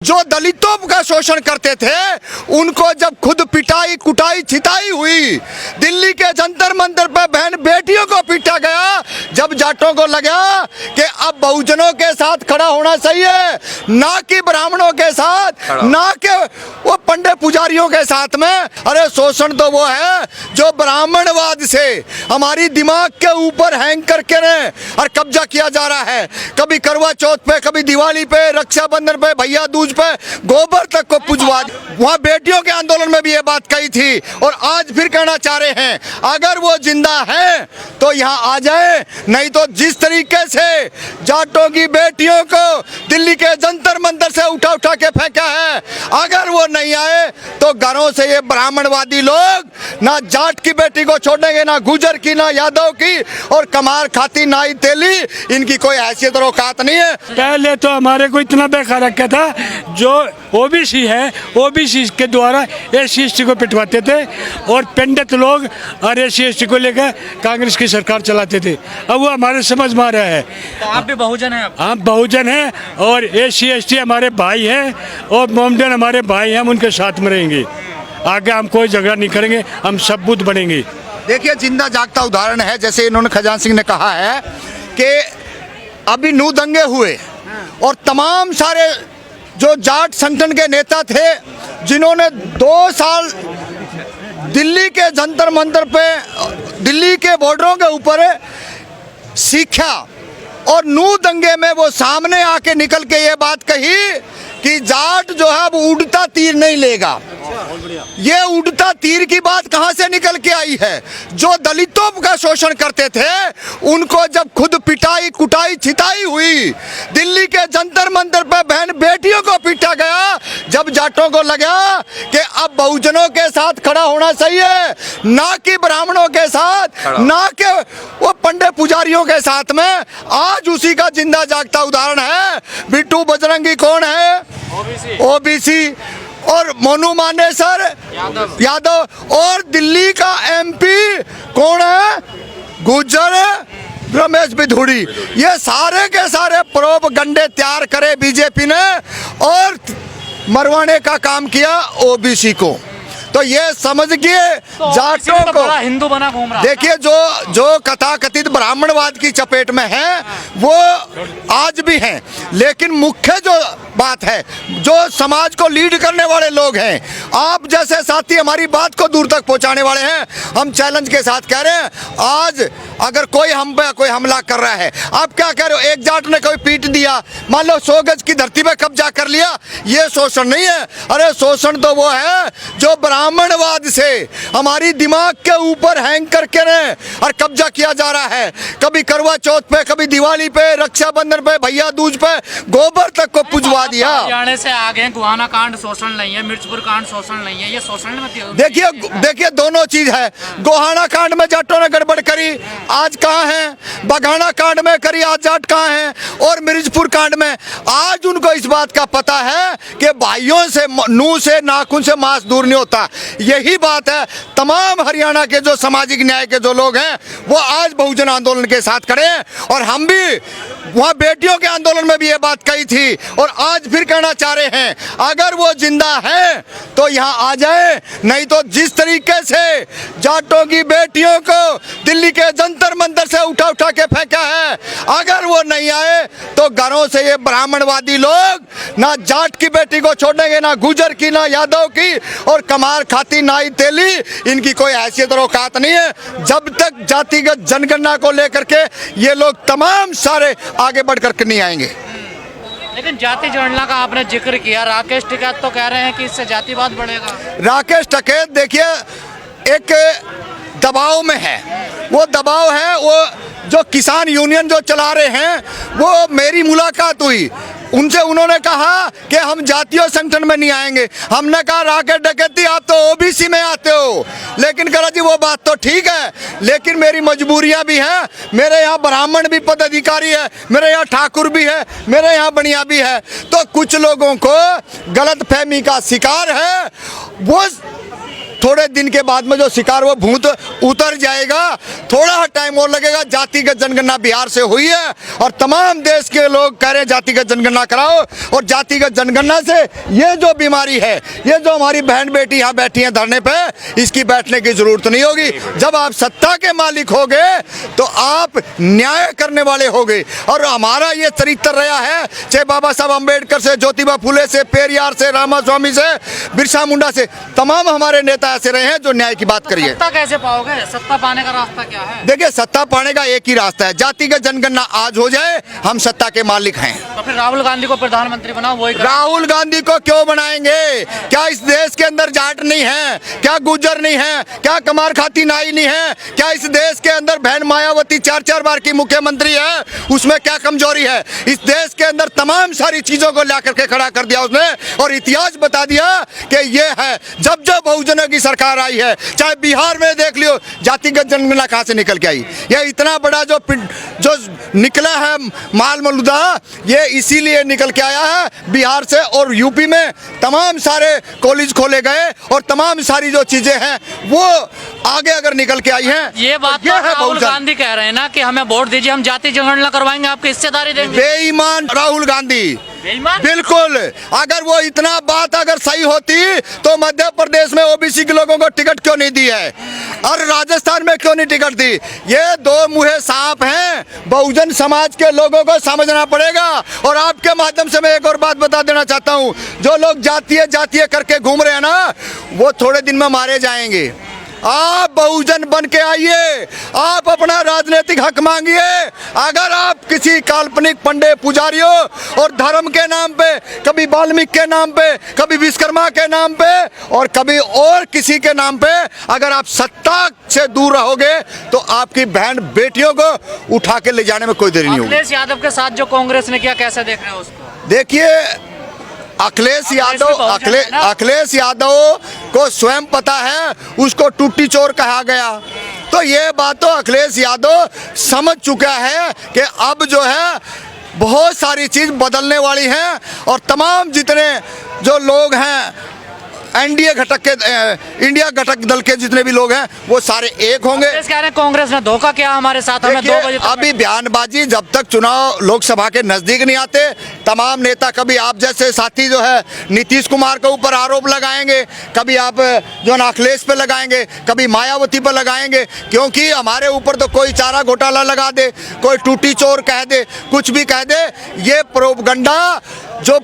जो दलितों का शोषण करते थे उनको जब खुद पिटाई कुटाई छिताई हुई, दिल्ली के जंतर मंतर पर बहन बेटियों को पीटा गया, जब जाटों को लगा कि अब बहुजनों के साथ खड़ा होना सही है, ना कि ब्राह्मणों के साथ, ना कि वो पंडित पुजारियों के साथ में। अरे शोषण तो वो है जो ब्राह्मणवाद से हमारी दिमाग के ऊपर हैंग करके और कब्जा किया जा रहा है। कभी करवा चौथ पे, कभी दिवाली पे, रक्षाबंधन पे, भैया दूज पे, गोबर तक को पुजवा। वहां बेटियों के आंदोलन में भी ये बात कही थी और आज फिर कहना चाह रहे हैं, अगर वो जिंदा है तो यहाँ आ जाए, नहीं तो जिस तरीके से जाटों की बेटियों को दिल्ली के जंतर मंतर से उठा उठा के फेंका है, अगर वो नहीं आए तो घरों से ये ब्राह्मणवादी लोग ना जाट की बेटी को छोड़ेंगे, ना गुजर की, ना यादव की, और कमार खाती नाई तेली, इनकी कोई हैसियत और औकात नहीं है। पहले तो हमारे को इतना बेकार रखा था, जो ओबीसी है ओबीसी के द्वारा एससी एसटी को पिटवाते थे और पंडित लोग और एससी एसटी को लेकर कांग्रेस की सरकार चलाते थे। अब वो हमारे समझ में आ रहा है। तो आप भी बहुजन हैं? हम बहुजन हैं और एससी एसटी हमारे भाई हैं और मोमडन हमारे भाई हैं, हम उनके साथ में रहेंगे। आगे हम कोई झगड़ा नहीं करेंगे, हम सब बुद्ध बनेंगे। देखिए जिंदा जागता उदाहरण है, जैसे इन्होंने खजान सिंह ने कहा है कि अभी नू दंगे हुए और तमाम सारे जो जाट संगठन के नेता थे जिन्होंने 2 साल दिल्ली के जंतर मंतर पे, दिल्ली के बॉर्डरों के ऊपर सीखा और नू दंगे में वो सामने आके निकल के ये बात कही कि जाट जो है वो उड़ता तीर नहीं लेगा। ये उड़ता तीर की बात कहां से निकल के आई है? जो दलितों का शोषण करते थे उनको जब खुद पिटाई कुटाई छिताई हुई, दिल्ली के जंतर मंतर पर बहन बेटियों को पीटा गया, जब जाटों को लगा कि अब बहुजनों के साथ खड़ा होना सही है, ना कि ब्राह्मणों के साथ, ना कि वो पंडित पुजारियों के साथ में। आज उसी का जिंदा जागता उदाहरण है। बिट्टू बजरंगी कौन है? ओबीसी। और मोनू मानेसर यादव। और दिल्ली का एमपी कौन है? गुज्जर रमेश बिधूड़ी। ये सारे के सारे प्रोपगंडे तैयार करे बीजेपी ने और मरवाने का काम किया ओबीसी को। तो ये समझ गए जाटों तो को। बड़ा हिंदू बना घूम रहा। देखिए जो कथाकथित ब्राह्मणवाद की चपेट में है वो आज भी हैं, लेकिन मुख्य जो बात है, जो समाज को लीड करने वाले लोग हैं, आप जैसे साथी हमारी बात को दूर तक पहुंचाने वाले हैं, हम चैलेंज के साथ कह रहे हैं, आज अगर कोई हम पे कोई हमला कर रहा है, आप क्या कह रहे हो? एक जाट ने कोई पीट दिया, मान लो 100 गज की धरती पे कब्जा कर लिया, ये शोषण नहीं है। अरे शोषण तो वो है जो ब्राह्मणवाद से हमारी दिमाग के ऊपर हैंग करके और कब्जा किया जा रहा है। कभी करवा चौथ पे, कभी दिवाली पे, रक्षाबंधन पे, भैया दूज पे, गोबर तक को पुजवा दिया। हरियाणा से आगे गोहाना कांड शोषण नहीं है, मिर्चपुर कांड शोषण नहीं है, ये शोषण में देखिए दोनों चीज है। गोहाना कांड में जाटों ने गड़बड़ करी, आज कहाँ है? बघाना कांड में करी, आज जाट कहाँ है? और मिर्चपुर कांड में आज उनको इस बात का पता है कि भाइयों से नूह से नाखून से मांस दूर नहीं होता। यही बात है। तमाम हरियाणा के जो सामाजिक न्याय के जो लोग हैं वो आज बहुजन आंदोलन के साथ खड़े हैं और हम भी वहां बेटियों के आंदोलन में भी ये बात कही थी और आज फिर कहना चाह रहे हैं, अगर वो जिंदा है तो यहाँ आ जाए, नहीं तो जिस तरीके से जाटों की बेटियों को दिल्ली के जंतर मंतर से उठा उठा के फेंका है, अगर वो नहीं आए तो घरों से ये ब्राह्मणवादी लोग ना जाट की बेटी को छोड़ेंगे, ना गुजर की, ना यादव की, और कमार खाती नाई तेली, इनकी कोई हैसियत और औकात नहीं है। जब तक जातिगत जनगणना को लेकर के ये लोग तमाम सारे आगे बढ़कर के नहीं आएंगे। लेकिन जाति जनगणना का आपने जिक्र किया, राकेश टिकैत तो कह रहे हैं कि इससे जातिवाद बढ़ेगा। राकेश टिकैत देखिए एक दबाव में है, वो दबाव है। वो जो किसान यूनियन जो चला रहे हैं, वो मेरी मुलाकात हुई उनसे, उन्होंने कहा कि हम जातीय संगठन में नहीं आएंगे। हमने कहा राकेश टिकैत आप तो ओबीसी में आते हो, लेकिन कहा जी वो बात तो ठीक है, लेकिन मेरी मजबूरियां भी हैं। मेरे यहाँ ब्राह्मण भी पदाधिकारी है, मेरे यहाँ ठाकुर भी है, मेरे यहाँ बनिया भी है। तो कुछ लोगों को गलत फहमी का शिकार है, वो थोड़े दिन के बाद में जो शिकार वो भूत उतर जाएगा। थोड़ा टाइम और लगेगा। जातिगत जनगणना बिहार से हुई है और तमाम देश के लोग कह रहे हैं जातिगत जनगणना कराओ। और जातिगत जनगणना से ये जो बीमारी है, ये जो हमारी बहन बेटी यहाँ बैठी हैं धरने पे, इसकी बैठने की जरूरत नहीं होगी। जब आप सत्ता के मालिक होगे तो आप न्याय करने वाले होगे। और हमारा ये चरित्र रहा है, चाहे बाबा साहब अम्बेडकर से, ज्योतिबा फुले से, पेरियार से, रामास्वामी से, बिरसा मुंडा से, तमाम हमारे नेता ऐसे रहे हैं जो न्याय की बात करिए। सत्ता कैसे पाओगे? सत्ता पाने का रास्ता क्या है? देखिए, सत्ता पाने का एक ही रास्ता है, जातिगत जनगणना आज हो जाए, हम सत्ता के मालिक हैं। तो फिर राहुल गांधी को प्रधानमंत्री बनाओ, वही करो। राहुल गांधी को क्यों बनाएंगे? क्या इस देश के अंदर जाट नहीं है? क्या गुज्जर नहीं है? क्या कमार खाती नाई नहीं है? क्या इस देश के अंदर बहन मायावती 4-4 बार की मुख्यमंत्री है? उसमें क्या कमजोरी है? इस देश के अंदर तमाम सारी चीजों को ला करके खड़ा कर दिया उसने और इतिहास बता दिया कि ये है। जब जब बहुजनों की सरकार आई है, चाहे बिहार में देख लियो, जातिगत जनगणना कहां से निकल के आई? ये इतना बड़ा जो निकला है माल मलूदा, ये इसीलिए निकल के आया है बिहार से। और यूपी में तमाम सारे कॉलेज खोले गए और तमाम सारी जो चीजें हैं वो आगे अगर निकल के आई हैं। ये बात तो राहुल गांधी कह रहे हैं ना कि हमें वोट दीजिए, हम जाति जनगणना करवाएंगे, आपकी हिस्सेदारी देंगे। बेईमान राहुल गांधी, बेईमान? बिल्कुल। अगर वो इतना बात अगर सही होती तो मध्य प्रदेश में ओबीसी के लोगों को टिकट क्यों नहीं दी है और राजस्थान में क्यों नहीं टिकट दी? ये दो मुँहे सांप हैं, बहुजन समाज के लोगों को समझना पड़ेगा। और आपके माध्यम से मैं एक और बात बता देना चाहता हूँ, जो लोग जातीय जातीय करके घूम रहे हैं ना, वो थोड़े दिन में मारे जाएंगे। आप बहुजन बन के आइए, आप अपना राजनीतिक हक मांगिए। अगर आप किसी काल्पनिक पंडे पुजारियों और धर्म के नाम पे, कभी वाल्मीकि के नाम पे, कभी विश्वकर्मा के नाम पे और कभी और किसी के नाम पे अगर आप सत्ता से दूर रहोगे तो आपकी बहन बेटियों को उठा के ले जाने में कोई देरी नहीं होगी। अखिलेश यादव के साथ जो कांग्रेस ने किया, कैसे देख रहे हो उसको? देखिए, अखिलेश यादव को स्वयं पता है उसको टूटी चोर कहा गया। तो ये बात तो अखिलेश यादव समझ चुका है कि अब जो है बहुत सारी चीज बदलने वाली हैं और तमाम जितने जो लोग हैं एनडीए घटक के, इंडिया घटक दल के जितने भी लोग हैं वो सारे एक होंगे। कह रहे हैं कांग्रेस ने धोखा किया हमारे साथ, हमें 2 बजे अभी बयानबाजी, जब तक चुनाव लोकसभा के नजदीक नहीं आते, तमाम नेता, कभी आप जैसे साथी जो है नीतीश कुमार के ऊपर आरोप लगाएंगे, कभी आप जो है अखिलेश पे लगाएंगे, कभी मायावती पर लगाएंगे, क्योंकि हमारे ऊपर तो कोई चारा घोटाला लगा दे, कोई टूटी चोर कह दे, कुछ भी कह दे। ये प्रोपगंडा जो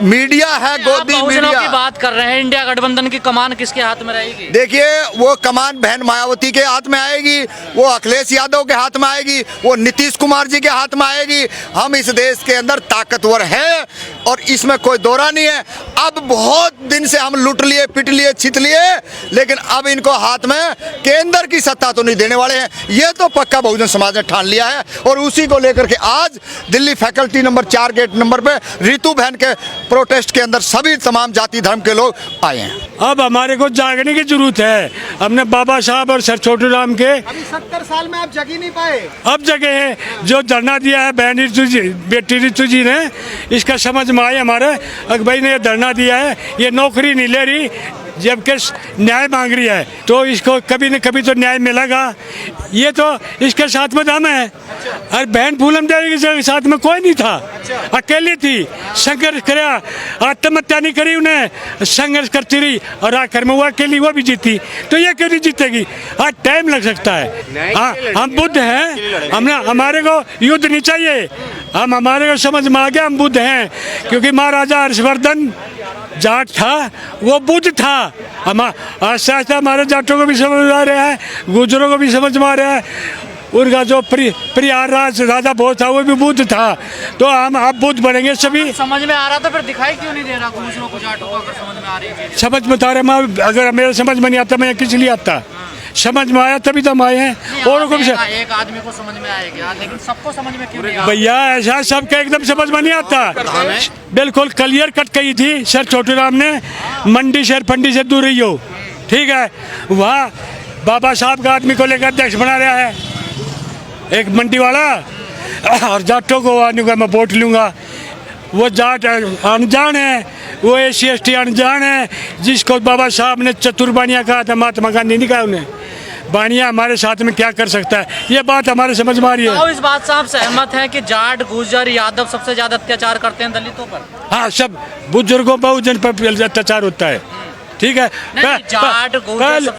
मीडिया है, गोदी मीडिया की बात कर रहे हैं, इंडिया गठबंधन की कमान किसके हाथ में रहेगी? देखिए, वो कमान बहन मायावती के हाथ में आएगी, वो अखिलेश यादव के हाथ में आएगी, वो नीतीश कुमार जी के हाथ में आएगी। हम इस देश के अंदर ताकतवर हैं और इसमें कोई दौरा नहीं है। अब बहुत दिन से हम लूट लिए, पिट लिए, छित लिए, लेकिन अब इनको हाथ में केंद्र की सत्ता तो नहीं देने वाले हैं। ये तो पक्का बहुजन समाज ने ठान लिया है और उसी को लेकर के आज Delhi faculty number 4 gate number पे रितु बहन के प्रोटेस्ट के अंदर सभी तमाम जाति धर्म के लोग आए हैं। अब हमारे को जागने की जरूरत है। हमने बाबा साहब और सर छोटू राम के अभी 70 साल में आप जग ही नहीं पाए। अब जगह है। जो धरना दिया है बहन रितु जी, बेटी रितु जी ने, इसका समझ में आए हमारे भाई ने धरना दिया है, ये नौकरी नहीं ले रही जबकि न्याय मांग रही है, तो इसको कभी न कभी तो न्याय मिलेगा। ये तो इसके साथ में दम है। और बहन फूलन देवी के साथ में कोई नहीं था, अकेली थी, संघर्ष कराया, आत्महत्या नहीं करी, उन्हें संघर्ष करती रही और आखिर में वो अकेली वो भी जीती। तो ये क्यों नहीं जीतेगी? आज टाइम लग सकता है। हाँ, हम बुद्ध हैं, हमारे को युद्ध नहीं चाहिए। हमारे को समझ में आ गया हम बुद्ध हैं, क्योंकि महाराजा हर्षवर्धन जाट था, वो बुद्ध था। आस्ते आस्ते हमारे जाटों को भी समझ में आ रहा है, गुजरों को भी समझ में आ रहा है। उनका जो प्रयागराज राजा भोज था वो भी बुद्ध था। तो हम आप बुद्ध बनेंगे सभी। समझ में आ रहा था, फिर दिखाई क्यों नहीं दे रहा? गुजरों को, जाटों को अगर समझ में आ रही है, समझ में आ रहा है। अगर मेरे समझ में नहीं आता मैं किस लिए आता? समझ में आया तभी तो हम आए हैं। और को भी एक आदमी को समझ में आएगा, लेकिन सबको समझ में क्यों नहीं आ? भैया ऐसा सबका एकदम समझ में नहीं आता। बिल्कुल क्लियर कट कही थी सर छोटू राम ने, मंडी शहर फंडी से दूर रही हो, ठीक है। वहाँ बाबा साहब का आदमी को लेकर अध्यक्ष बना रहा है एक मंडी वाला, और जाटों को आने का मैं वोट लूँगा। वो जाट अनजान है, वो SC/ST अनजान है, जिसको बाबा साहब ने चतुर्बानिया कहा था, महात्मा गांधी ने कहा उन्हें बानिया हमारे साथ में क्या कर सकता है, ये बात हमारे समझ में आ रही है। तो इस बात से आप सहमत हैं कि जाट, गुर्जर, यादव सबसे ज्यादा अत्याचार करते हैं दलितों पर? हाँ, सब बुजुर्गों बहुजन पर अत्याचार होता है, ठीक है। नहीं, जाट, गुर्जर